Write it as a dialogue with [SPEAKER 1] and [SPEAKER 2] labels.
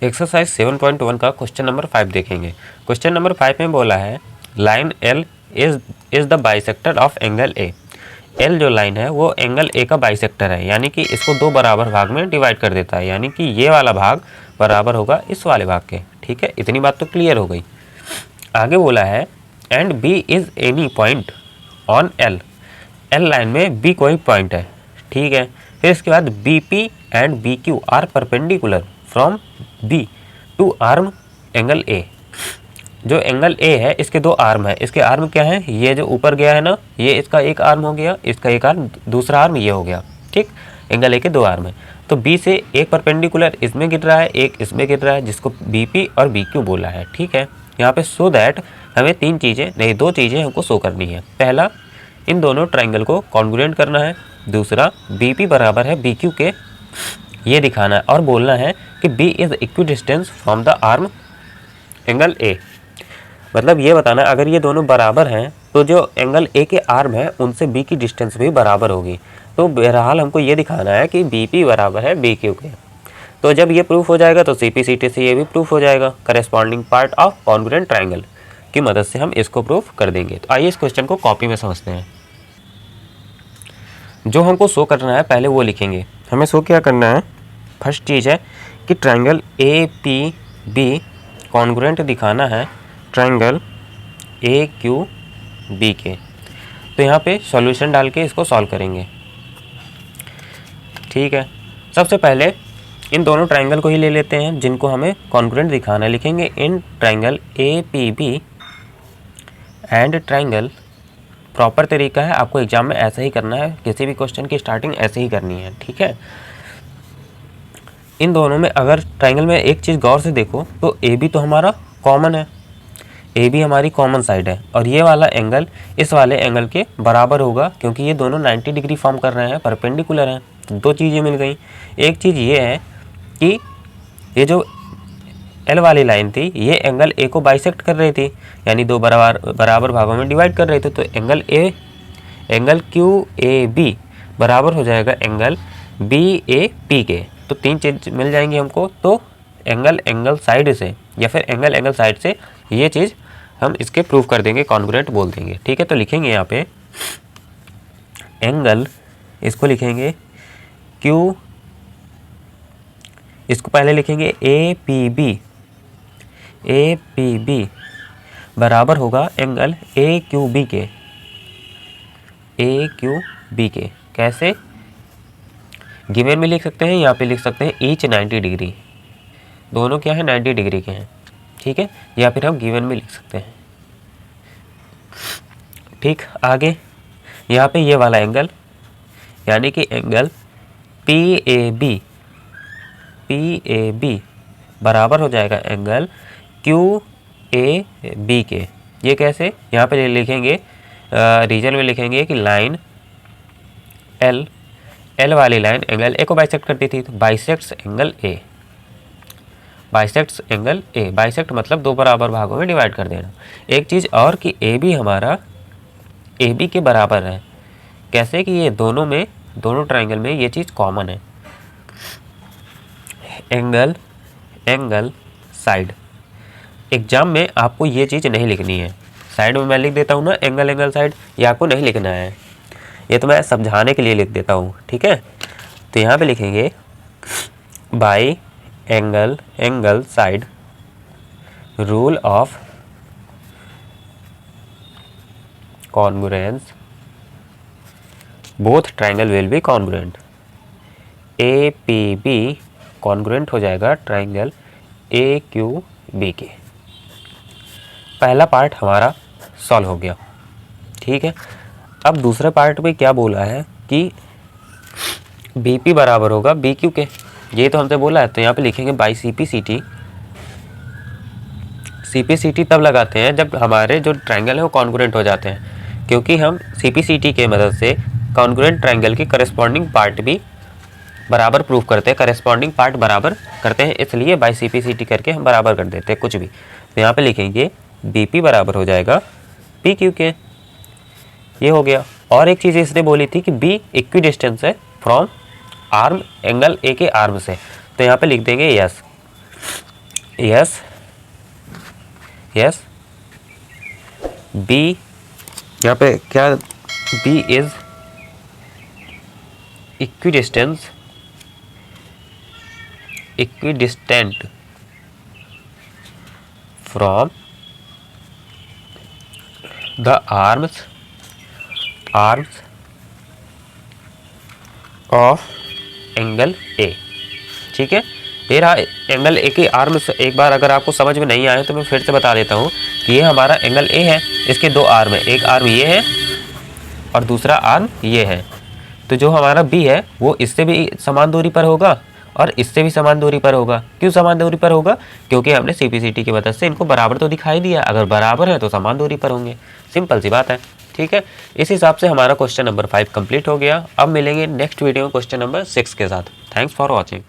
[SPEAKER 1] Exercise 7.1 का question number 5 देखेंगे। Question number 5 में बोला है line L is the bisector of angle A. L जो लाइन है वो एंगल ए का बाइसेक्टर है, यानी कि इसको दो बराबर भाग में डिवाइड कर देता है, यानी कि ये वाला भाग बराबर होगा इस वाले भाग के। ठीक है, इतनी बात तो क्लियर हो गई। आगे बोला है and B is any point on L. L line में बी कोई पॉइंट है। ठीक है, फिर इसके बाद B P and B Q are perpendicular from B to arm angle A. जो एंगल ए है इसके दो आर्म है। इसके आर्म क्या है, ये जो ऊपर गया है ना, ये इसका एक आर्म हो गया, इसका एक आर्म, दूसरा आर्म ये हो गया। ठीक, एंगल ए के दो आर्म है। तो बी से एक परपेंडिकुलर इसमें गिर रहा है, एक इसमें गिर रहा है, जिसको बी पी और बी क्यू बोला है। ठीक है, यहाँ पे सो दैट हमें तीन चीज़ें नहीं, दो चीज़ें हमको शो करनी है। पहला, इन दोनों ट्राइंगल को कॉन्ग्रुएंट करना है। दूसरा, बी पी बराबर है बी क्यू के, ये दिखाना है। और बोलना है कि B is equidistance from the arm angle A. मतलब ये बताना है अगर ये दोनों बराबर हैं तो जो एंगल ए के आर्म है उनसे बी की डिस्टेंस भी बराबर होगी। तो बहरहाल हमको ये दिखाना है कि बी पी बराबर है बी क्यू के। तो जब ये प्रूफ हो जाएगा तो सी पी सी टी से ये भी प्रूफ हो जाएगा। Corresponding part of congruent triangle की मदद से हम इसको प्रूफ कर देंगे। तो आइए इस क्वेश्चन को कॉपी में समझते हैं। जो हमको शो करना है पहले वो लिखेंगे। हमें शो क्या करना है, फर्स्ट चीज़ है कि triangle A P B congruent दिखाना है ट्राइंगल ए क्यू बी के। तो यहाँ पे सॉल्यूशन डाल के इसको सॉल्व करेंगे। ठीक है, सबसे पहले इन दोनों ट्राइंगल को ही ले लेते हैं जिनको हमें कॉन्ग्रुएंट दिखाना है। लिखेंगे in triangle A P B and triangle. Proper तरीका है, आपको एग्जाम में ऐसा ही करना है, किसी भी क्वेश्चन की स्टार्टिंग ऐसे ही करनी है। ठीक है, इन दोनों में अगर ट्राइंगल में एक चीज़ गौर से देखो तो ए बी तो हमारा कॉमन है, ए बी हमारी कॉमन साइड है, और ये वाला एंगल इस वाले एंगल के बराबर होगा क्योंकि ये दोनों 90 डिग्री फॉर्म कर रहे हैं, परपेंडिकुलर हैं। तो दो चीज़ें मिल गई। एक चीज़ ये है कि ये जो एल वाली लाइन थी ये एंगल ए को बाइसेक्ट कर रही थी, यानी दो बराबर भागों में डिवाइड कर रही थी। तो एंगल क्यू ए बी बराबर हो जाएगा एंगल बी ए पी के। तो तीन चीज़ मिल जाएंगी हमको। तो एंगल साइड से या फिर एंगल साइड से ये चीज़ हम इसके प्रूफ कर देंगे, कॉन्ग्रुएंट बोल देंगे। ठीक है, तो लिखेंगे यहाँ पे एंगल, इसको लिखेंगे क्यू, इसको पहले लिखेंगे ए पी बी बराबर होगा एंगल ए क्यू बी के। कैसे, गिवन में लिख सकते हैं, यहाँ पे लिख सकते हैं ईच 90 डिग्री, दोनों क्या है 90 डिग्री के हैं। ठीक है, या फिर हम गिवन में लिख सकते हैं। ठीक, आगे यहाँ पे ये वाला एंगल यानी कि एंगल पी ए बी बराबर हो जाएगा एंगल क्यू ए बी के। ये कैसे, यहाँ पे लिखेंगे रीजन में लिखेंगे कि लाइन एल वाली लाइन एंगल ए को बाइसेक्ट करती थी, तो बाइसेक्ट्स एंगल ए। बाइसेक्ट मतलब दो बराबर भागों में डिवाइड कर देना। एक चीज़ और कि ए बी हमारा ए बी के बराबर है। कैसे कि ये दोनों ट्राइंगल में ये चीज़ कॉमन है। एंगल साइड, एग्जाम में आपको ये चीज़ नहीं लिखनी है। साइड में मैं लिख देता हूँ ना एंगल साइड, ये आपको नहीं लिखना है, ये तो मैं समझाने के लिए लिख देता हूँ। ठीक है, तो यहाँ पे लिखेंगे by angle side rule of congruence both triangle will be congruent. A P B congruent हो जाएगा ट्राइंगल ए क्यू बी के। पहला पार्ट हमारा सॉल्व हो गया। ठीक है, अब दूसरे पार्ट में क्या बोला है कि बी पी बराबर होगा बी क्यू के, ये तो हमसे बोला है। तो यहाँ पे लिखेंगे by C P C T तब लगाते हैं जब हमारे जो ट्राइंगल है वो कॉन्ग्रुएंट हो जाते हैं, क्योंकि हम सी पी सी टी के मदद से कॉन्ग्रुएंट ट्राइंगल के करस्पॉन्डिंग पार्ट भी बराबर प्रूफ करते हैं, करस्पॉन्डिंग पार्ट बराबर करते हैं, इसलिए by C P C T करके हम बराबर कर देते हैं कुछ भी। तो यहाँ पे लिखेंगे बी पी बराबर हो जाएगा पी क्यू के, ये हो गया। और एक चीज़ इसने बोली थी कि बी इक्विडिस्टेंस है फ्रॉम आर्म एंगल ए के आर्म से, तो यहाँ पे लिख देंगे यस। यस यस बी, यहाँ पे क्या, B is equidistant from the arms of angle A. ठीक है, ये रहा एंगल ए की आर्म्स। एक बार अगर आपको समझ में नहीं आए तो मैं फिर से बता देता हूँ कि ये हमारा एंगल ए है, इसके दो आर्म है, एक आर्म ये है और दूसरा आर्म ये है। तो जो हमारा बी है वो इससे भी समान दूरी पर होगा और इससे भी समान दूरी पर होगा। क्यों समान दूरी पर होगा? क्योंकि हमने सीपीसीटी की मदद से इनको बराबर तो दिखाई दिया, अगर बराबर है तो समान दूरी पर होंगे। सिंपल सी बात है। ठीक है, इस हिसाब से हमारा क्वेश्चन नंबर 5 कंप्लीट हो गया। अब मिलेंगे नेक्स्ट वीडियो में क्वेश्चन नंबर 6 के साथ। Thanks for watching.